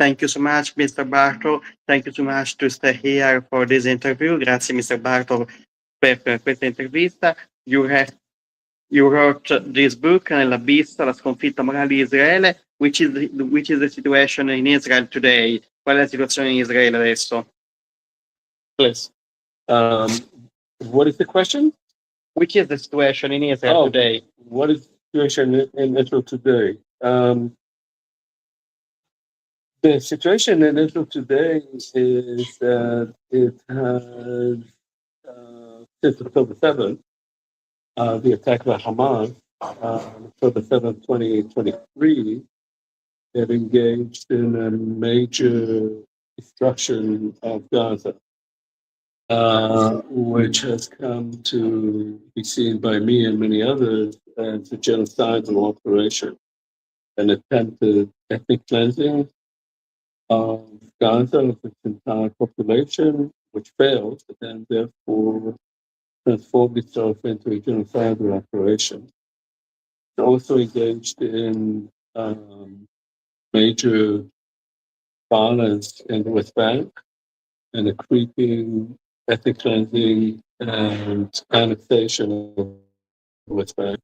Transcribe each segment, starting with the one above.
Thank you so much, Mr. Bartov. Thank you so much to stay here for this interview. Grazie, Mr. Bartov, per questa intervista. You wrote this book, Nell'abisso, la sconfitta morale di Israele, which is the situation in Israel today. Qual è la situazione in Israele adesso? Please. What is the question? Which is the situation in Israel today? What is the situation in Israel today? The situation in Israel today is that it has, since October 7th, the attack by Hamas, October 7th, 2023, it engaged in a major destruction of Gaza, which has come to be seen by me and many others as a genocidal operation, an attempted ethnic cleansing of Gaza, of its entire population, which failed, and therefore transformed itself into a genocidal operation. It also engaged in major violence in the West Bank and a creeping ethnic cleansing and annexation of the West Bank.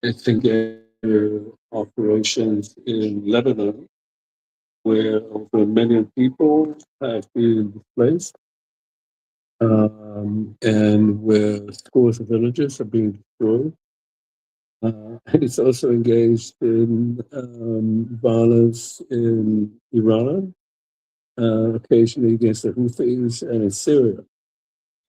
It's engaged in operations in Lebanon, where over 1 million people have been displaced, and where scores of villages are being destroyed. And it's also engaged in violence in Iran, occasionally against the Houthis, and in Syria.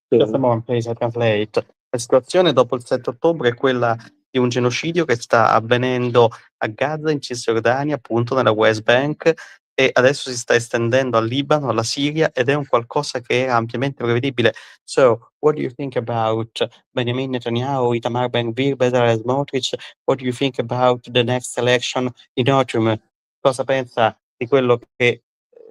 Just a moment, please, I translate. La situazione dopo il 7 ottobre è quella di un genocidio che sta avvenendo a Gaza, in Cisgiordania, appunto nella West Bank, e adesso si sta estendendo al Libano, alla Siria, ed è un qualcosa che era ampiamente prevedibile. So, what do you think about Benjamin Netanyahu, Itamar Ben-Gvir, Bezalel Smotrich? What do you think about the next election in autumn? Cosa pensa di quello che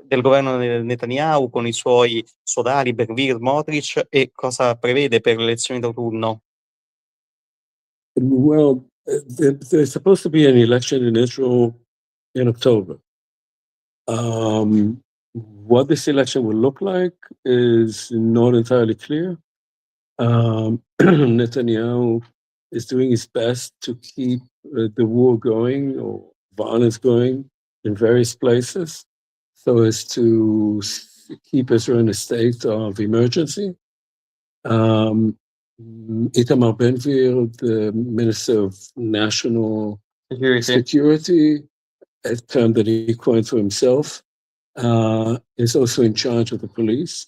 del governo Netanyahu con i suoi sodali Ben-Gvir, Smotrich, e cosa prevede per le elezioni d'autunno? Well, there's supposed to be an election in Israel in October. What this election will look like is not entirely clear. Netanyahu is doing his best to keep the war going or violence going in various places so as to keep Israel in a state of emergency. Itamar Ben-Gvir, the Minister of National Security, a term that he coined for himself, is also in charge of the police.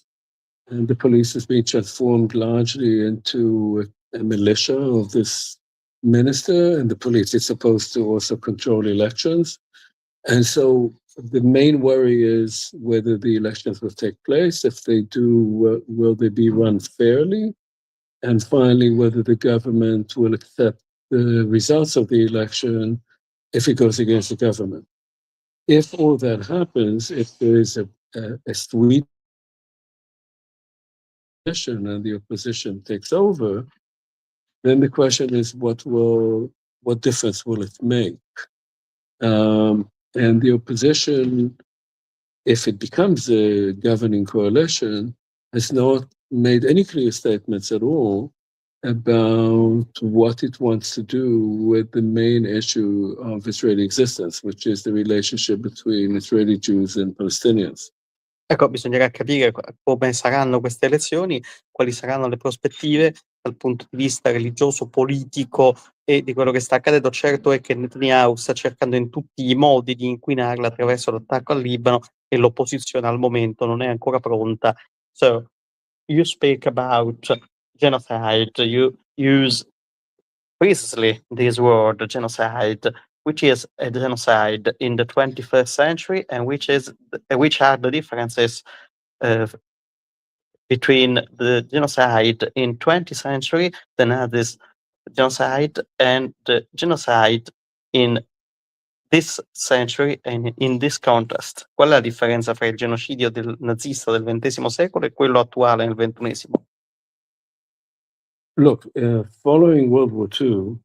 And the police has been transformed largely into a militia of this minister, and the police is supposed to also control elections. And so the main worry is whether the elections will take place. If they do, will they be run fairly? And finally, whether the government will accept the results of the election if it goes against the government. If all that happens, if there is a sweet and the opposition takes over, then the question is what difference will it make? And the opposition, if it becomes a governing coalition, has not made any clear statements at all about what it wants to do with the main issue of Israeli existence, which is the relationship between Israeli Jews and Palestinians. Ecco, bisognerà capire come saranno queste elezioni, quali saranno le prospettive dal punto di vista religioso, politico e di quello che sta accadendo. Certo è che Netanyahu sta cercando in tutti i modi di inquinarla attraverso l'attacco al Libano e l'opposizione al momento non è ancora pronta. So, you speak about genocide, you use precisely this word, genocide, which is a genocide in the 21st century, and which are the differences between the genocide in 20th century, the Nazis genocide, and the genocide in this century and in this context. Qual è la differenza fra il genocidio del nazista del XX secolo e quello attuale nel XXI? Look, following World War II,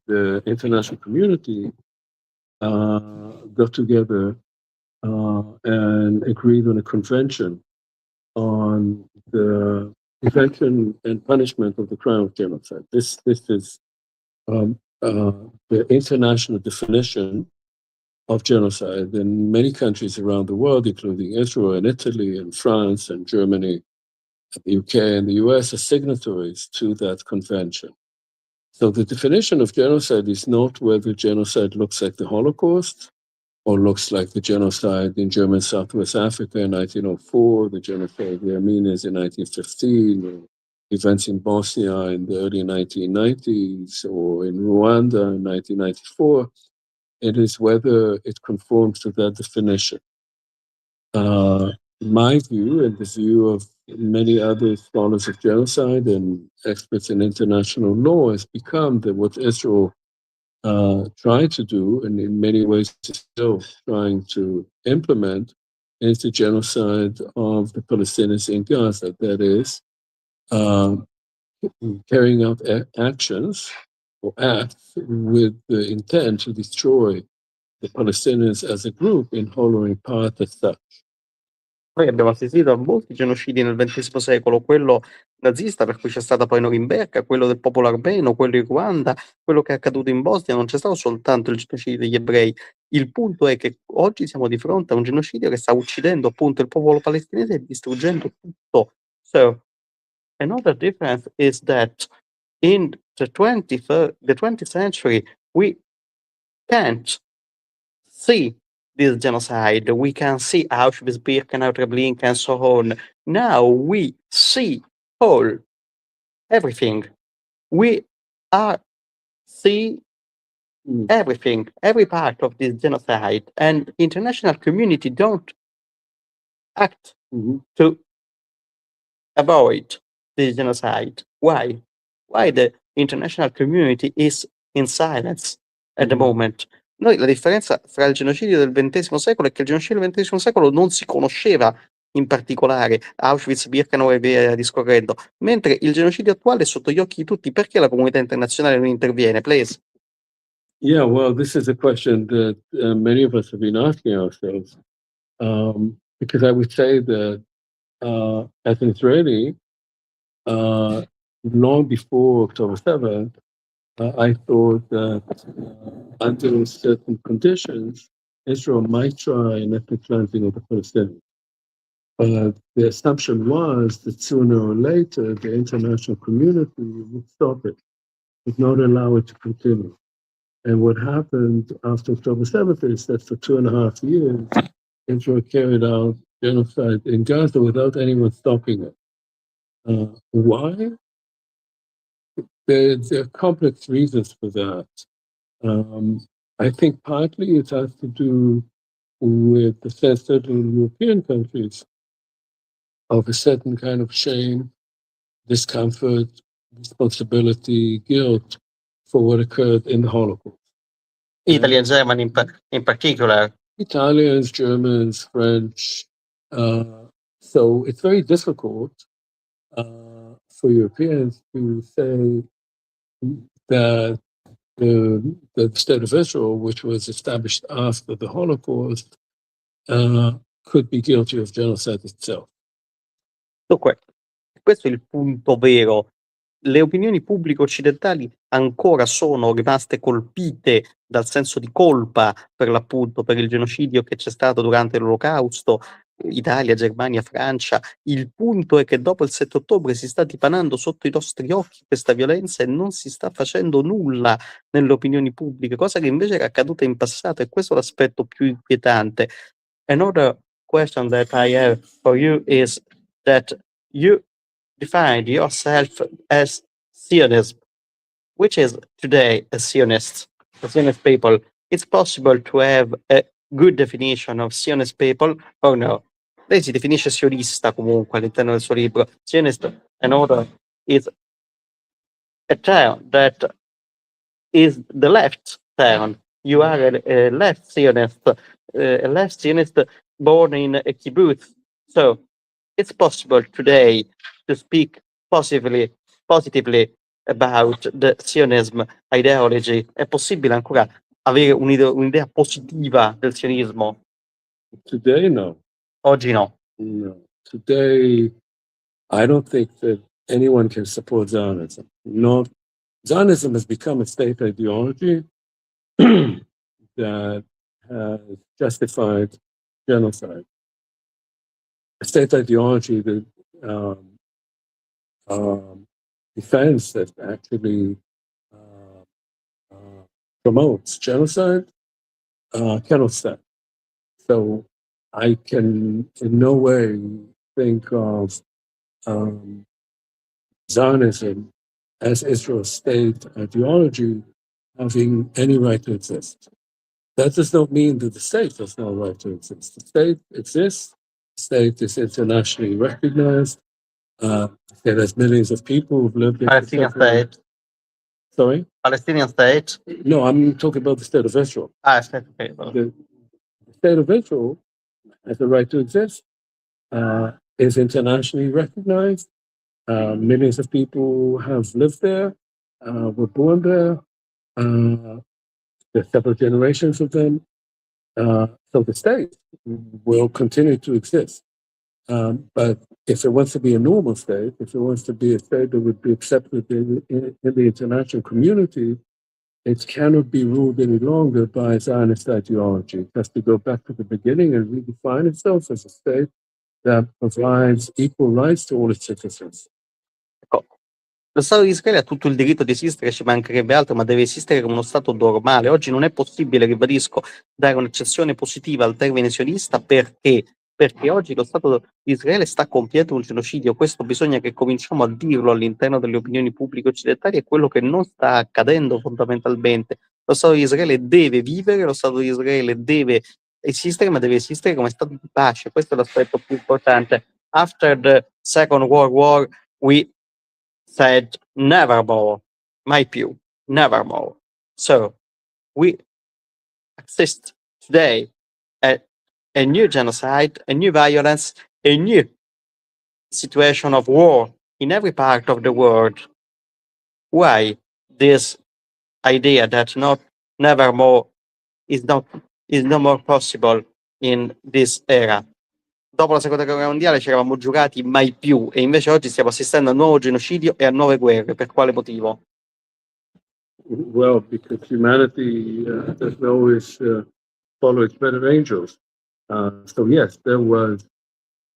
the international community got together and agreed on a convention on the prevention and punishment of the crime of genocide. This is the international definition of genocide in many countries around the world, including Israel and Italy and France and Germany, and the UK and the US are signatories to that convention. So the definition of genocide is not whether genocide looks like the Holocaust or looks like the genocide in German Southwest Africa in 1904, the genocide of the Armenians in 1915, or events in Bosnia in the early 1990s, or in Rwanda in 1994. It is whether it conforms to that definition. My view, and the view of many other scholars of genocide and experts in international law, has become that what Israel tried to do, and in many ways is still trying to implement, is the genocide of the Palestinians in Gaza. That is, carrying out actions or acts with the intent to destroy the Palestinians as a group in whole or in part as such. Noi abbiamo assistito a molti genocidi nel XX secolo, quello nazista per cui c'è stata poi Norimberga, quello del popolo armeno, quello in Ruanda, quello che è accaduto in Bosnia, non c'è stato soltanto il genocidio degli ebrei. Il punto è che oggi siamo di fronte a un genocidio che sta uccidendo appunto il popolo palestinese e distruggendo tutto. So, another difference is that in the 20th century, we can't see this genocide. We can see Auschwitz, Birkenau, Treblinka, and so on. Now we see all, everything. We are see everything, every part of this genocide, and international community don't act to avoid this genocide. Why? Why the international community is in silence at the moment? Noi la differenza fra il genocidio del XX secolo è che il genocidio del XX secolo non si conosceva in particolare Auschwitz, Birkenau e via discorrendo, mentre il genocidio attuale è sotto gli occhi di tutti. Perché la comunità internazionale non interviene? Please. Yeah, well, this is a question that many of us have been asking ourselves, because I would say that as an Israeli, long before October 7th, I thought that under certain conditions, Israel might try an ethnic cleansing of the Palestinians. But the assumption was that sooner or later, the international community would stop it, would not allow it to continue. And what happened after October 7th is that for 2.5 years, Israel carried out genocide in Gaza without anyone stopping it. Why? There are complex reasons for that. I think partly it has to do with the sense that in European countries of a certain kind of shame, discomfort, responsibility, guilt for what occurred in the Holocaust. Italy and Germany in particular. Italians, Germans, French. So it's very difficult for Europeans to say that the state of Israel, which was established after the Holocaust, could be guilty of genocide itself. Dunque, questo è il punto vero. Le opinioni pubbliche occidentali ancora sono rimaste colpite dal senso di colpa, per l'appunto, per il genocidio che c'è stato durante l'Olocausto, Italia, Germania, Francia. Il punto è che dopo il 7 ottobre si sta dipanando sotto i nostri occhi questa violenza e non si sta facendo nulla nelle opinioni pubbliche, cosa che invece era accaduta in passato, e questo è l'aspetto più inquietante. Another question that I have for you is that you defined yourself as Zionism, which is today a Zionist people. It's possible to have a good definition of Zionist people or no? Lei si definisce sionista comunque all'interno del suo libro. Zionist, another, is a term that is the left term. You are a left Zionist born in a kibbutz. So it's possible today to speak positively about the Zionism ideology. È possibile ancora avere un'idea positiva del sionismo? Today, no. Oggi no. No. Today, I don't think that anyone can support Zionism. No, Zionism has become a state ideology that has justified genocide. A state ideology that defends, that actually promotes genocide, cannot stand. So I can in no way think of Zionism as Israel's state ideology having any right to exist. That does not mean that the state has no right to exist. The state exists. The state is internationally recognized. There's millions of people who've lived in Palestinian state. Sorry? Palestinian state? No, I'm talking about the state of Israel. State, okay. The state of Israel has the right to exist, is internationally recognized. Millions of people have lived there, were born there. There's several generations of them. So the state will continue to exist. But if it wants to be a normal state, if it wants to be a state that would be accepted in the international community, it cannot be ruled any longer by Zionist ideology. It has to go back to the beginning and redefine itself as a state that provides equal rights to all its citizens. Lo Stato di Israele ha tutto il diritto di esistere, ci mancherebbe altro, ma deve esistere come uno Stato normale. Oggi non è possibile, ribadisco, dare un'accezione positiva al termine sionista perché oggi lo Stato di Israele sta compiendo un genocidio. Questo bisogna che cominciamo a dirlo all'interno delle opinioni pubbliche occidentali, è quello che non sta accadendo fondamentalmente. Lo Stato di Israele deve vivere, lo Stato di Israele deve esistere, ma deve esistere come Stato di pace. Questo è l'aspetto più importante. After the Second World War, we said nevermore, mai più, nevermore. So we assist today at a new genocide, a new violence, a new situation of war in every part of the world. Why this idea that not nevermore is no more possible in this era? Dopo la seconda guerra mondiale ci eravamo giurati mai più e invece oggi stiamo assistendo a un nuovo genocidio e a nuove guerre. Per quale motivo? Well, because humanity doesn't always follow its better angels. So yes, there was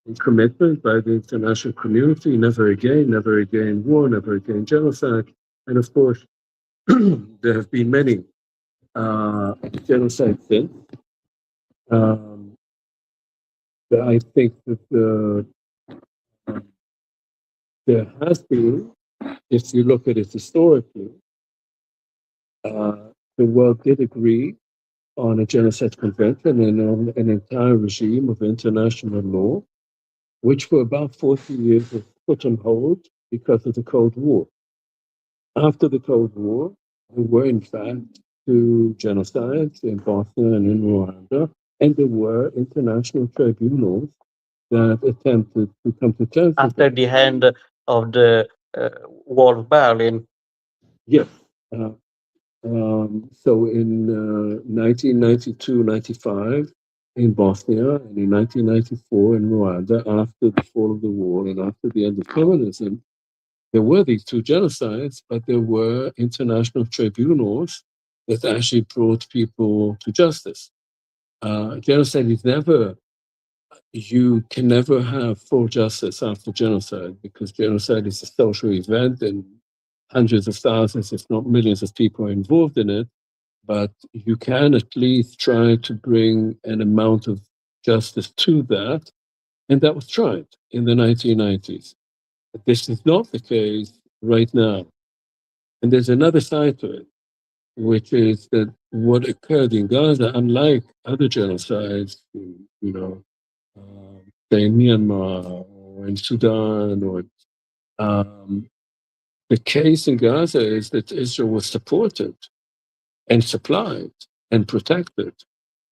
a commitment by the international community, never again war, never again genocide. And of course, there have been many genocides since. But I think that there has been, if you look at it historically, the world did agree on a genocide convention and on an entire regime of international law, which for about 40 years was put on hold because of the Cold War. After the Cold War, there were in fact 2 genocides in Bosnia and in Rwanda, and there were international tribunals that attempted to come to terms after the end of the Wall of Berlin. Yes. So in 1992-95 in Bosnia and in 1994 in Rwanda, after the fall of the wall and after the end of communism, there were these 2 genocides, but there were international tribunals that actually brought people to justice. Genocide is never, you can never have full justice after genocide because genocide is a social event and hundreds of thousands, if not millions of people are involved in it. But you can at least try to bring an amount of justice to that. And that was tried in the 1990s. But this is not the case right now. And there's another side to it, which is that what occurred in Gaza, unlike other genocides, say in Myanmar or in Sudan, or the case in Gaza is that Israel was supported and supplied and protected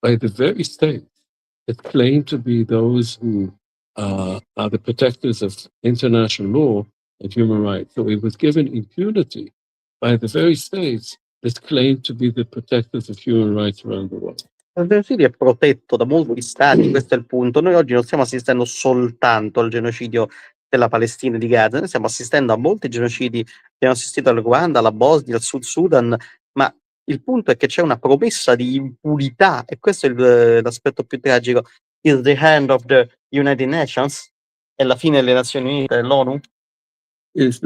by the very states that claim to be those who are the protectors of international law and human rights. So it was given impunity by the very states that claim to be the protectors of human rights around the world. Il genocidio è protetto da molti stati, questo è il punto. Noi oggi non stiamo assistendo soltanto al genocidio della Palestina e di Gaza, noi stiamo assistendo a molti genocidi, abbiamo assistito al Ruanda, alla Bosnia, al Sud Sudan, ma il punto è che c'è una promessa di impunità e questo è l'aspetto più tragico. Is the end of the United Nations? È la fine delle Nazioni Unite, dell'ONU? Is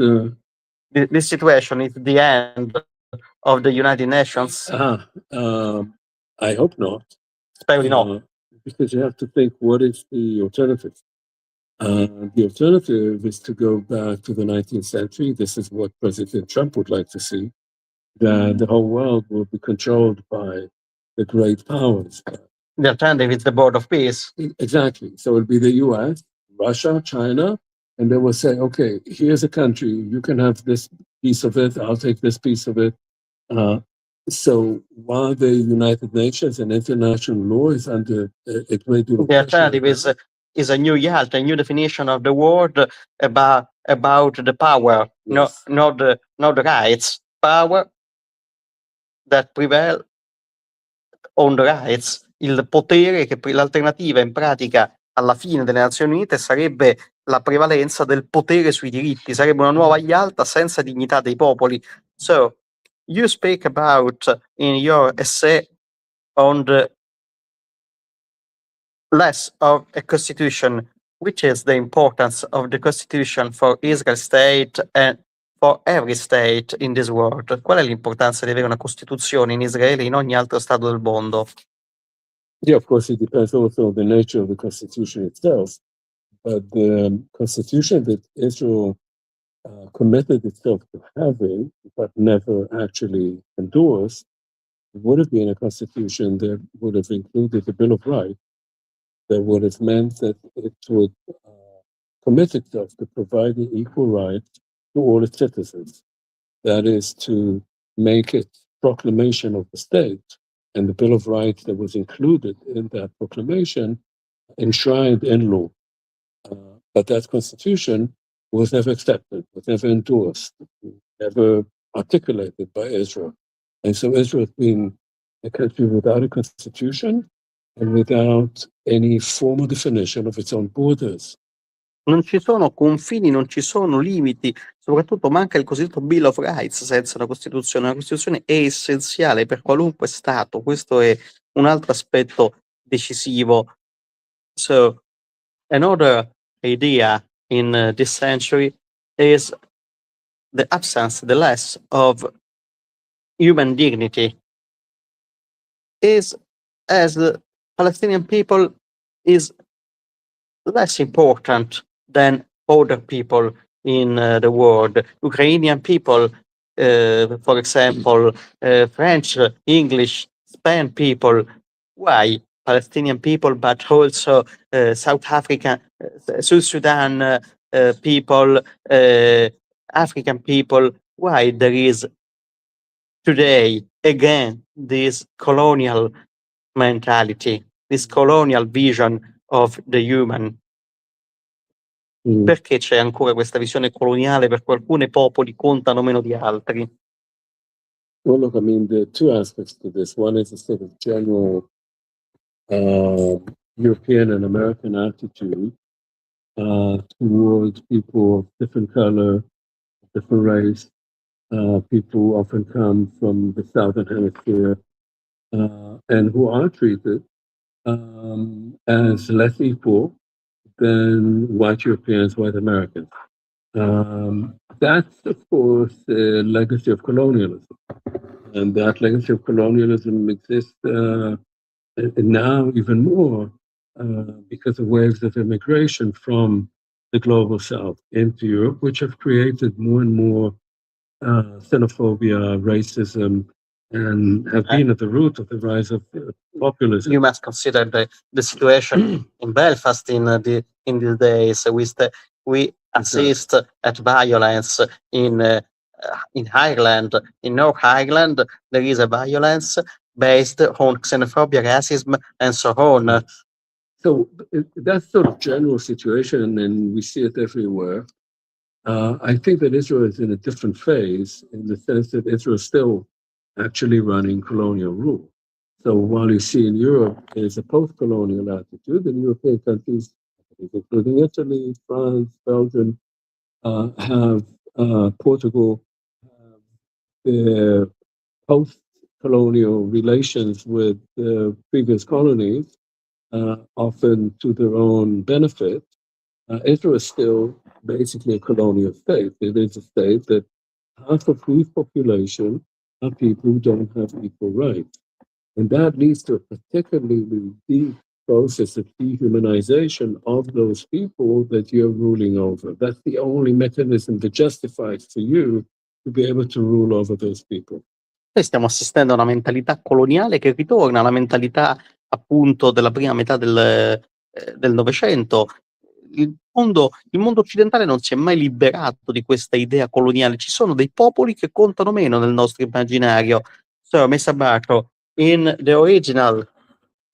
This situation is the end of the United Nations? I hope not. Spero di no. Because you have to think, what is the alternative? The alternative is to go back to the 19th century. This is what President Trump would like to see, that the whole world will be controlled by the great powers. The alternative is the Board of Peace. Exactly. So it'll be the US, Russia, China, and they will say, okay, here's a country, you can have this piece of it, I'll take this piece of it. So while the United Nations and international law is under a great deal of the alternative is a new Yalta, a new definition of the word about the power, yes. not the rights. Power that prevail on the rights. Il potere che l'alternativa in pratica alla fine delle Nazioni Unite sarebbe la prevalenza del potere sui diritti, sarebbe una nuova Yalta senza dignità dei popoli. So, you speak about in your essay on the less of a constitution, which is the importance of the constitution for Israel state and for every state in this world. Qual è l'importanza di avere una costituzione in Israele e in ogni altro stato del mondo? Yeah, of course, it depends also on the nature of the constitution itself. But the constitution that Israel committed itself to having, but never actually endorsed, would have been a constitution that would have included the Bill of Rights, that would have meant that it would commit itself to providing equal rights to all its citizens. That is, to make it proclamation of the state and the Bill of Rights that was included in that proclamation enshrined in law. But that constitution was never accepted, was never endorsed, never articulated by Israel. And so Israel has been a country without a constitution and without any formal definition of its own borders. Non ci sono confini, non ci sono limiti, soprattutto manca il cosiddetto Bill of Rights senza una Costituzione. La Costituzione è essenziale per qualunque Stato, questo è un altro aspetto decisivo. So, another idea in this century is the absence, the loss of human dignity. Is as the Palestinian people is less important than other people in the world. Ukrainian people, for example, French, English, Spanish people. Why Palestinian people, but also South African, South Sudan people, African people? Why there is today again this colonial mentality, this colonial vision of the human? Perché c'è ancora questa visione coloniale per cui alcuni popoli contano meno di altri? Well, look, I mean, there are two aspects to this. One is a sort of general European and American attitude towards people of different color, different race. People often come from the Southern Hemisphere and who are treated as less equal than white Europeans, white Americans. That's, of course, a legacy of colonialism. And that legacy of colonialism exists now even more because of waves of immigration from the global south into Europe, which have created more and more xenophobia, racism, and have been at the root of the rise of populism. You must consider the situation in Belfast in these days. We assist at violence in Ireland. In North Ireland, there is a violence based on xenophobia, racism, and so on. So that's sort of general situation, and we see it everywhere. I think that Israel is in a different phase in the sense that Israel is still actually running colonial rule. So while you see in Europe there's a post-colonial attitude, in European countries, including Italy, France, Belgium, have Portugal, have their post-colonial relations with the previous colonies, often to their own benefit. Israel is still basically a colonial state. It is a state that half of whose population are people who don't have equal rights. And that leads to a particularly deep process of dehumanization of those people that you're ruling over. That's the only mechanism that justifies for you to be able to rule over those people. Noi stiamo assistendo a una mentalità coloniale che ritorna, alla mentalità appunto della prima metà del Novecento. Il mondo occidentale non si è mai liberato di questa idea coloniale. Ci sono dei popoli che contano meno nel nostro immaginario. So, Mr. Bartov, in the original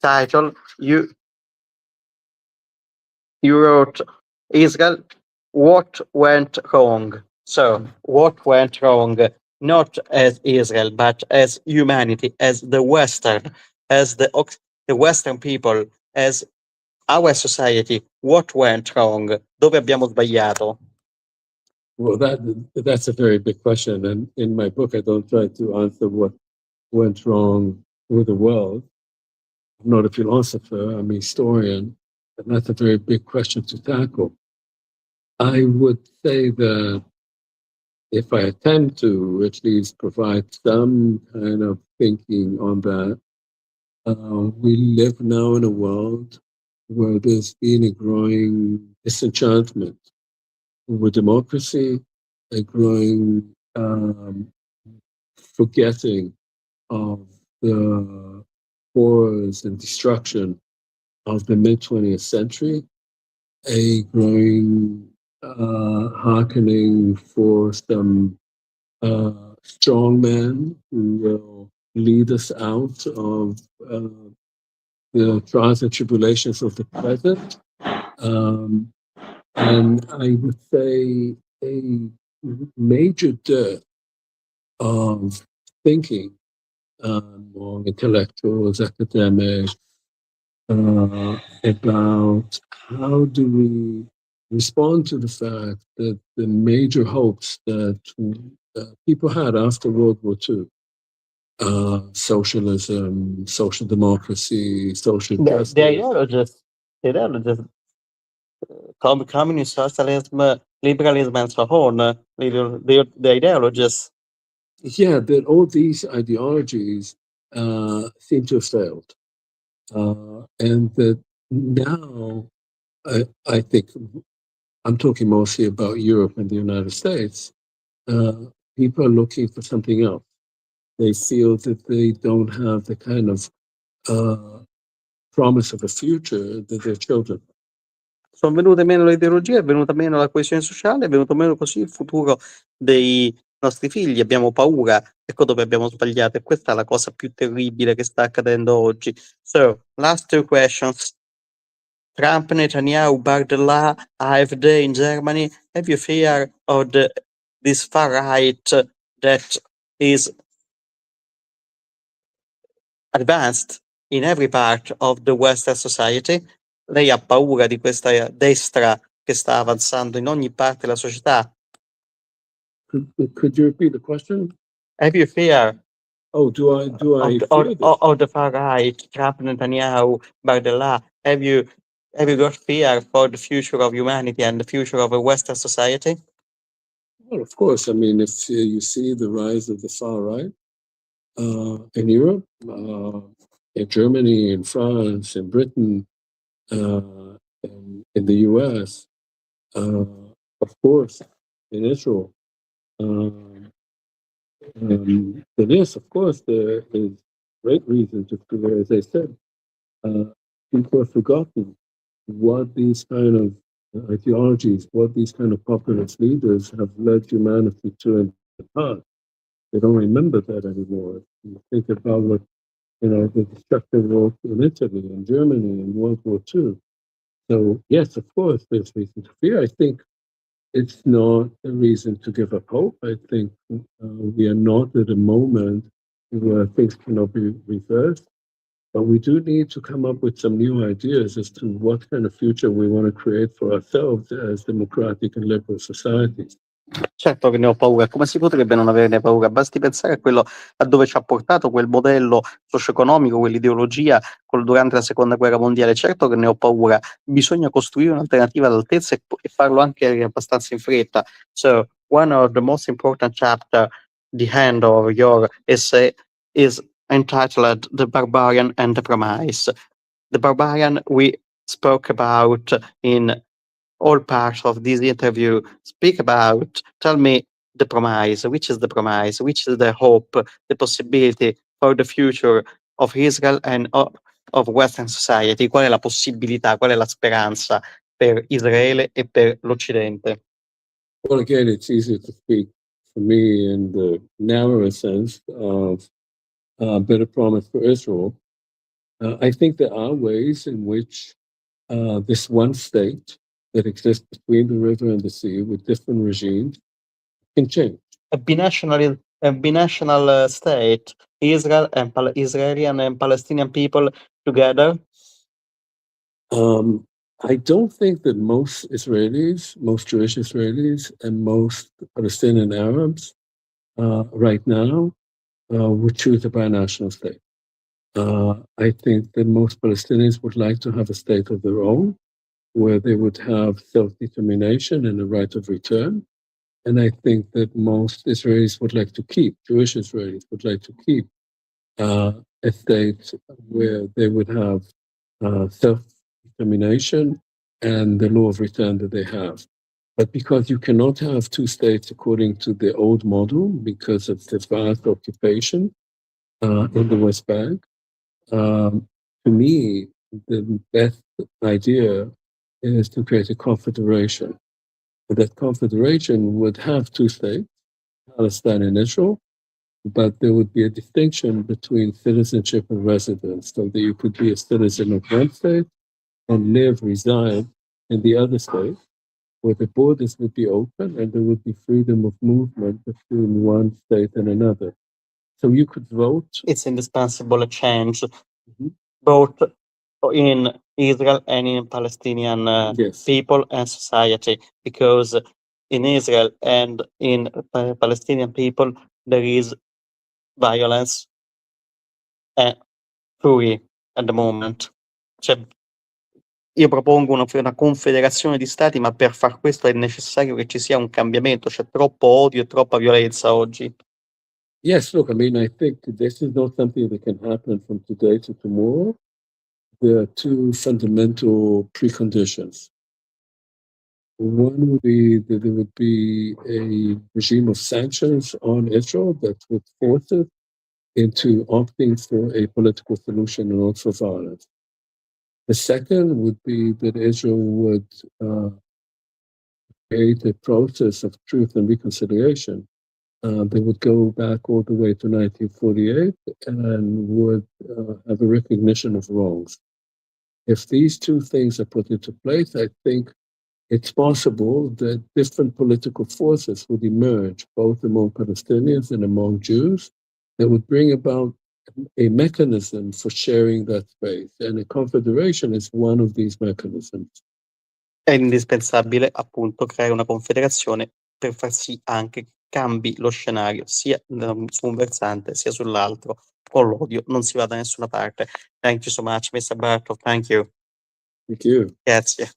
title, you wrote Israel, what went wrong? So, what went wrong, not as Israel, but as humanity, as the Western, as the Western people, as our society, what went wrong? Dove abbiamo sbagliato? Well, that's a very big question. And in my book, I don't try to answer what went wrong with the world. I'm not a philosopher, I'm a historian. And that's a very big question to tackle. I would say that if I attempt to at least provide some kind of thinking on that, we live now in a world where there's been a growing disenchantment with democracy, a growing forgetting of the horrors and destruction of the mid-20th century, a growing hearkening for some strong men who will lead us out of the trials and tribulations of the present. And I would say a major dearth of thinking among intellectuals, academics, about how do we respond to the fact that the major hopes that people had after World War II, socialism, social democracy, social justice. The ideologists, communist, socialism, liberalism, and so on, the ideologists. Yeah, that all these ideologies seem to have failed. And that now, I think, I'm talking mostly about Europe and the United States, people are looking for something else. They feel that they don't have the kind of promise of a future that their children. Sono venute meno le ideologie, è venuta meno la coesione sociale, è venuto meno così il futuro dei nostri figli. Abbiamo paura, ecco dove abbiamo sbagliato, e questa è la cosa più terribile che sta accadendo oggi. So, last two questions. Trump, Netanyahu, Bardella, AfD in Germany, have you fear of this far right that is advanced in every part of the Western society? Lei ha paura di questa destra che sta avanzando in ogni parte della società? Could you repeat the question? Have you fear? Oh, do I fear this? Of the far right, Trump, Netanyahu, Bardella? Have you got fear for the future of humanity and the future of a Western society? Well, of course. I mean, if you see the rise of the far right in Europe, in Germany, in France, in Britain, in the US, of course, in Israel. Then yes, of course, there is great reason to fear. As I said, people have forgotten what these kind of ideologies, what these kind of populist leaders have led humanity to in the past. They don't remember that anymore. You think about what, the destructive war in Italy and Germany in World War II. So yes, of course, there's reason to fear. I think it's not a reason to give up hope. I think we are not at a moment where things cannot be reversed. But we do need to come up with some new ideas as to what kind of future we want to create for ourselves as democratic and liberal societies. Certo che ne ho paura. Come si potrebbe non averne paura? Basti pensare a quello a dove ci ha portato quel modello socio-economico, quell'ideologia durante la seconda guerra mondiale. Certo che ne ho paura. Bisogna costruire un'alternativa all'altezza e farlo anche abbastanza in fretta. So, one of the most important chapter, the end of your essay, is entitled The Barbarian and the Promise. The Barbarian we spoke about in all parts of this interview. Speak about, tell me the promise, which is the promise, which is the hope, the possibility for the future of Israel and of Western society. Qual è la possibilità, qual è la speranza per Israele e per l'Occidente? Well, again, it's easier to speak for me in the narrower sense of better promise for Israel. I think there are ways in which this one state that exists between the river and the sea with different regimes can change. A binational state, Israel and Israeli and Palestinian people together. I don't think that most Israelis, most Jewish Israelis, and most Palestinian Arabs right now would choose a binational state. I think that most Palestinians would like to have a state of their own, where they would have self-determination and a right of return. And I think that most Israelis would like to keep, Jewish Israelis would like to keep a state where they would have self-determination and the law of return that they have. But because you cannot have two states according to the old model, because of the vast occupation in the West Bank, to me, the best idea is to create a confederation. That confederation would have two states, Palestine and Israel, but there would be a distinction between citizenship and residence, so that you could be a citizen of one state and live, reside in the other state, where the borders would be open and there would be freedom of movement between one state and another. So you could vote. It's indispensable change, both in Israel and in Palestinian Yes. people and society, because in Israel and in Palestinian people there is violence and fury at the moment. Cioè, io propongo una confederazione di stati, ma per far questo è necessario che ci sia un cambiamento. C'è troppo odio e troppa violenza oggi. Yes, look, I mean, I think this is not something that can happen from today to tomorrow. There are two fundamental preconditions. One would be that there would be a regime of sanctions on Israel that would force it into opting for a political solution and not for violence. The second would be that Israel would create a process of truth and reconciliation that would go back all the way to 1948 and would have a recognition of wrongs. If these two things are put into place, I think it's possible that different political forces would emerge, both among Palestinians and among Jews, that would bring about a mechanism for sharing that space. And a confederation is one of these mechanisms. È indispensabile appunto creare una confederazione per far sì anche che cambi lo scenario sia su un versante sia sull'altro. Con l'odio non si va da nessuna parte. Thank you so much, Mr. Bartov. Thank you. Thank you. Grazie.